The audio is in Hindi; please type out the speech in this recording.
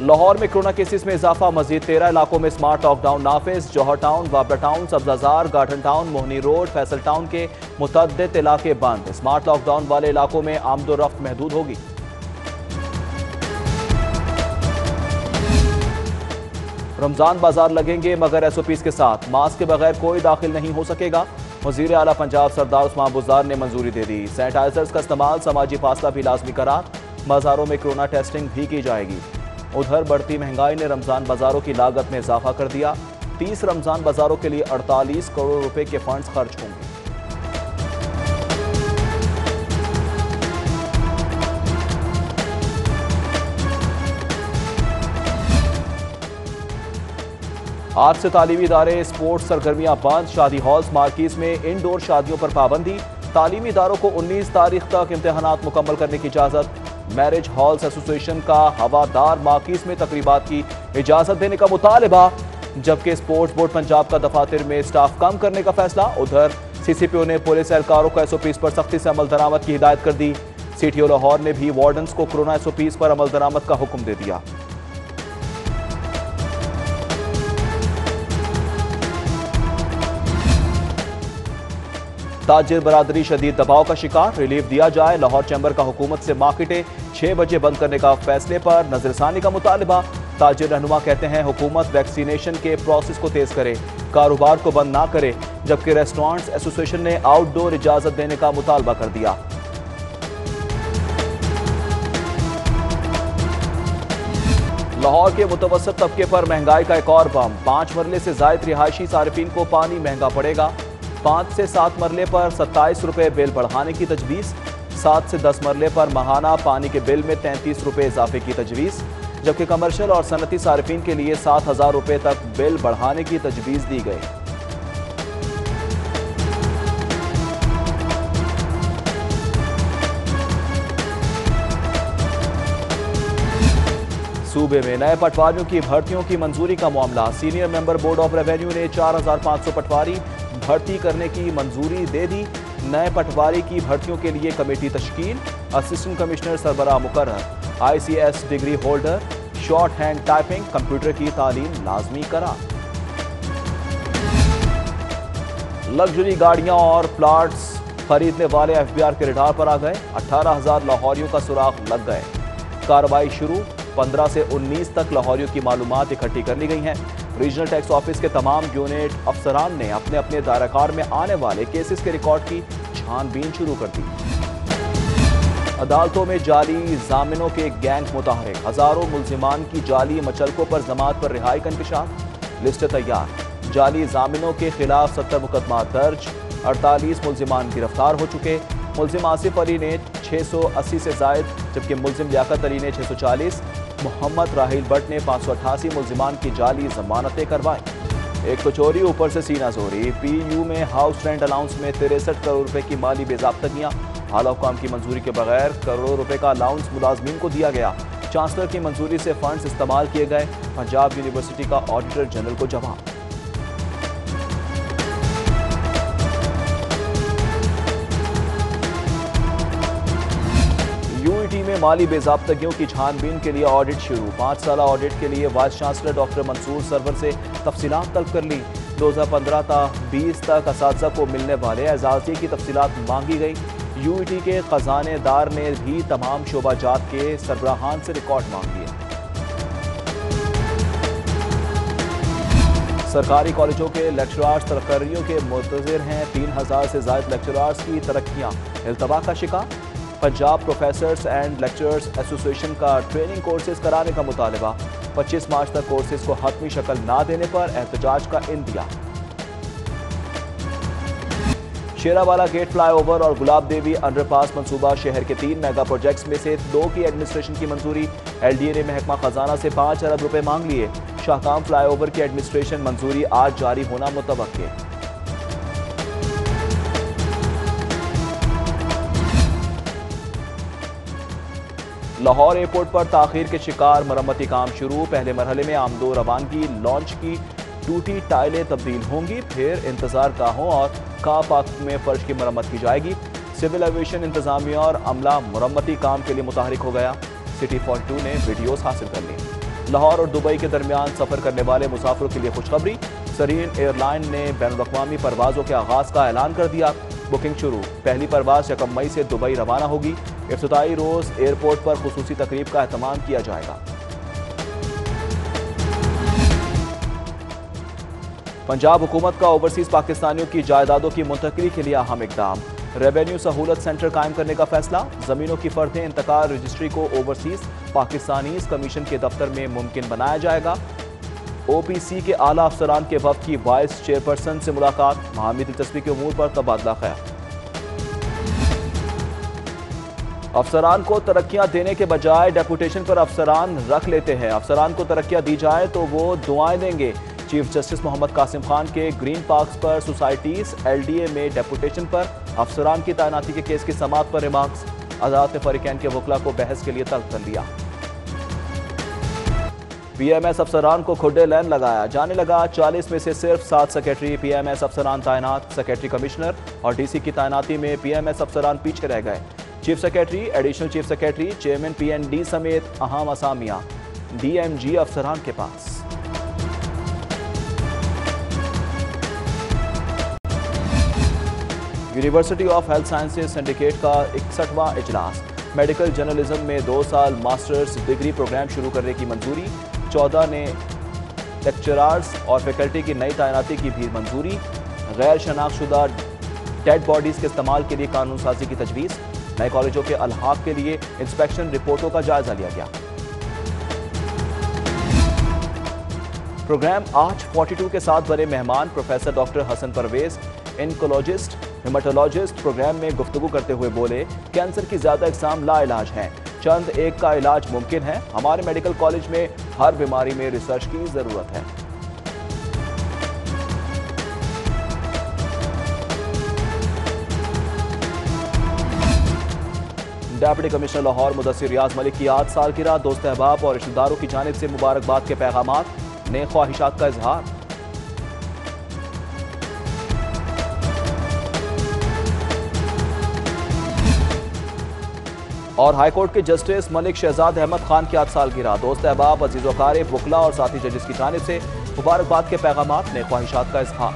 लाहौर में कोरोना केसेस में इजाफा, मजीद 13 इलाकों में स्मार्ट लॉकडाउन नाफिज। Johar town, Bahria town, Sabzazar, garden town, Mohni road, Faisal town के मुतअद्दिद इलाके बंद। स्मार्ट लॉकडाउन वाले इलाकों में आमदोरफ्त महदूद होगी। रमजान बाजार लगेंगे मगर एसओपीज के साथ, मास्क के बगैर कोई दाखिल नहीं हो सकेगा। वजीर आला पंजाब सरदार उस्मान बुज़दार ने मंजूरी दे दी। सैनिटाइजर्स का इस्तेमाल, समाजी फासला भी लाजमी करार। बाजारों में कोरोना टेस्टिंग भी की जाएगी। उधर बढ़ती महंगाई ने रमजान बाजारों की लागत में इजाफा कर दिया। 30 रमजान बाजारों के लिए 48 करोड़ रुपए के फंड्स खर्च होंगे। आज से तालीमी इदारे, स्पोर्ट्स सरगर्मियां बंद। शादी हॉल्स, मार्किज में इनडोर शादियों पर पाबंदी। तालीमी इदारों को 19 तारीख तक इम्तिहानात मुकम्मल करने की इजाजत। मैरिज हॉल्स एसोसिएशन का हवादार मार्किज में तकरीबात की इजाजत देने का मुतालिबा, जबकि स्पोर्ट्स बोर्ड पंजाब का दफातर में स्टाफ कम करने का फैसला। उधर सीसीपीओ ने पुलिस एहलकारों को एसओपीज पर सख्ती से अमल दरामद की हिदायत कर दी। सीटीओ लाहौर ने भी वार्डन्स को कोरोना एसओपीज पर अमल दरामद का हुक्म दे दिया। ताजिर बरादरी शदीद दबाव का शिकार, रिलीफ दिया जाए। लाहौर चैम्बर का हुकूमत से मार्केटें 6 बजे बंद करने का फैसले पर नजरसानी का मुतालिबा। ताजिर रहनुमा कहते हैं हुकूमत वैक्सीनेशन के प्रोसेस को तेज करे, कारोबार को बंद ना करे, जबकि रेस्टोरेंट्स एसोसिएशन ने आउटडोर इजाजत देने का मुतालबा कर दिया। लाहौर के मुतवसत तबके पर महंगाई का एक और बम। 5 मरले से जायद रिहायशी सारिफीन को पानी महंगा पड़ेगा। 5 से 7 मरले पर 27 रुपए बिल बढ़ाने की तजवीज़। 7 से 10 मरले पर माहाना पानी के बिल में 33 रुपए इजाफे की तजवीज़, जबकि कमर्शियल और सनती सारिफीन के लिए 7,000 रुपए तक बिल बढ़ाने की तजवीज़ दी गई। सूबे में नए पटवारियों की भर्तियों की मंजूरी का मामला। Senior member board of revenue ने 4,500 पटवारी भर्ती करने की मंजूरी दे दी। नए पटवारी की भर्तियों के लिए कमेटी तश्कील। असिस्टेंट कमिश्नर सरबराह मुकर्रर। ICS degree holder, short hand typing, computer की तालीम लाजमी करार। लग्जरी गाड़ियां और प्लाट्स खरीदने वाले FBR के रडार पर आ गए। 18,000 लाहौरियों का सुराग लग गए। कार्रवाई शुरू। 15 से 19 तक लाहौरियों की मालूमात इकट्ठी कर ली गई हैं। रीजनल टैक्स ऑफिस के तमाम यूनिट अफसरान ने अपने अपने दायराकार में आने वाले केसेस के रिकॉर्ड की छानबीन शुरू कर दी। अदालतों में जाली जामिनों के गैंग मुताहरिक। हजारों मुल्जिमान की जाली मचलकों पर जमात पर रिहाई का इंकशाफ। लिस्ट तैयार। जाली जामिनों के खिलाफ 70 मुकदमा दर्ज। 48 मुल्जिमान गिरफ्तार हो चुके। मुल्जिम आसिफ अली ने 680 से जायद, जबकि मुल्जिम लियाकत अली ने 640, मोहम्मद राहिल भट्ट ने 588 मुल्जिमान की जाली जमानतें करवाई। एक तो चोरी, ऊपर से सीना चोरी। PU में हाउस रेंट अलाउंस में 63 करोड़ रुपए की माली बेज़ाब्तगियां। आला हुकाम की मंजूरी के बगैर करोड़ों रुपए का अलाउंस मुलाजमीन को दिया गया। चांसलर की मंजूरी से फंड्स इस्तेमाल किए गए। पंजाब यूनिवर्सिटी का ऑडिटर जनरल को जवाब। यूईटी में माली बेज़ाब्तगियों की छानबीन के लिए ऑडिट शुरू। 5 साला ऑडिट के लिए vice chancellor doctor Mansoor Sarwar से तफसीलात तलब कर ली। 2015 था 20 तक असातिज़ा को मिलने वाले एजाज़िये की तफसीलात मांगी गई। यूईटी के खजानेदार ने भी तमाम शोबाजात के सरबराहान से रिकॉर्ड मांग लिए। सरकारी कॉलेजों के लेक्चरार्स तरक्कियों के मुंतज़िर हैं। 3,000 से ज़ायद लेक्चरार्स की तरक्कियाँ इल्तवा का शिकार। Punjab professors and lecturers association का ट्रेनिंग कोर्सेज कराने का मुतालबा। 25 मार्च तक कोर्सेज को हतमी शक्ल ना देने पर एहतजाज का इंदिया। शेरावाला गेट फ्लाईओवर और गुलाब देवी अंडरपास मंसूबा। शहर के 3 मेगा प्रोजेक्ट्स में से 2 की एडमिनिस्ट्रेशन की मंजूरी। LDA ने महकमा खजाना से 5 अरब रुपए मांग लिए। शाहकाम फ्लाईओवर की एडमिनिस्ट्रेशन मंजूरी आज जारी होना मुतवक्के। लाहौर एयरपोर्ट पर ताखीर के शिकार, मरम्मती काम शुरू। पहले मरहले में आमदो रवानगी लॉन्च की टूटी टाइलें तब्दील होंगी, फिर इंतजार गाहों और कार पार्क में फर्श की मरम्मत की जाएगी। सिविल एविएशन इंतजामिया और अमला मरम्मती काम के लिए मुतहरिक हो गया। सिटी 42 ने वीडियोस हासिल कर ली। लाहौर और दुबई के दरमियान सफर करने वाले मुसाफिरों के लिए खुशखबरी। सरीन एयरलाइन ने बैनुल-अक़वामी परवाजों के आगाज का ऐलान कर दिया। बुकिंग शुरू। पहली परवाज 1 मई से दुबई रवाना होगी। इफ्तिताई रोज एयरपोर्ट पर खुसूसी तकरीब का एहतमाम किया जाएगा। पंजाब हुकूमत का ओवरसीज पाकिस्तानियों की जायदादों की मुंतकिली के लिए अहम इकदाम। रेवेन्यू सहूलत सेंटर कायम करने का फैसला। जमीनों की फर्द इंतकाल रजिस्ट्री को ओवरसीज पाकिस्तानीज कमीशन के दफ्तर में मुमकिन बनाया जाएगा। OPC के आला अफसरान के वफ्द की वाइस चेयरपर्सन से मुलाकात। महामी दिलचस्पी के उमूर पर तबादला ख्याल। अफसरान को तरक्कियां देने के बजाय डेपुटेशन पर अफसरान रख लेते हैं। अफसरान को तरक्कियां दी जाए तो वो दुआएं देंगे। चीफ जस्टिस मोहम्मद कासिम खान के ग्रीन पार्क्स पर सोसाइटीज LDA में डेपुटेशन पर अफसरान की तैनाती के केस की समाअत पर रिमार्क्स। अदालत ने फरीकैन के वकला को बहस के लिए तलब कर लिया। PMS अफसरान को खुडे लैन लगाया। जाने लगा 40 में से सिर्फ 7 सेक्रेटरी PMS अफसरान तैनात। सेक्रेटरी कमिश्नर और DC की तैनाती में PMS अफसरान पीछे रह गए। Chief secretary, additional chief secretary, chairman PND समेत अहम असामियां DMG अफसरान के पास। University of health sciences syndicate का 61वां इजलास। मेडिकल जर्नलिज्म में 2 साल मास्टर्स डिग्री प्रोग्राम शुरू करने की मंजूरी। 14 ने लेक्चरर्स और फैकल्टी की नई तैनाती की भी मंजूरी। गैर शनाख्तशुदा डेड बॉडीज के इस्तेमाल के लिए कानून साजी की तजवीज़। नए कॉलेजों के अल्हाक के लिए इंस्पेक्शन रिपोर्टों का जायजा लिया गया। प्रोग्राम आज 42 के साथ बने मेहमान professor doctor Hasan Pervez, oncologist, hematologist program में गुफ्तगू करते हुए बोले, कैंसर की ज्यादा इकसाम लाइलाज हैं, चंद एक का इलाज मुमकिन है। हमारे मेडिकल कॉलेज में हर बीमारी में रिसर्च की जरूरत है। डेप्यूटी कमिश्नर लाहौर मुदस्सिर रियाज मलिक की आज सालगिरह। दोस्त अहबाब और रिश्तेदारों की जानिब से मुबारकबाद के पैगामात, नेक ख्वाहिशात का इजहार। और हाईकोर्ट के जस्टिस मलिक शहजाद अहमद खान की आज सालगिरह। दोस्त अहबाब, अजीज़ वकारिब, वकला और साथी जजेस की जानिब से मुबारकबाद के पैगामात, नेक ख्वाहिशात का इजहार।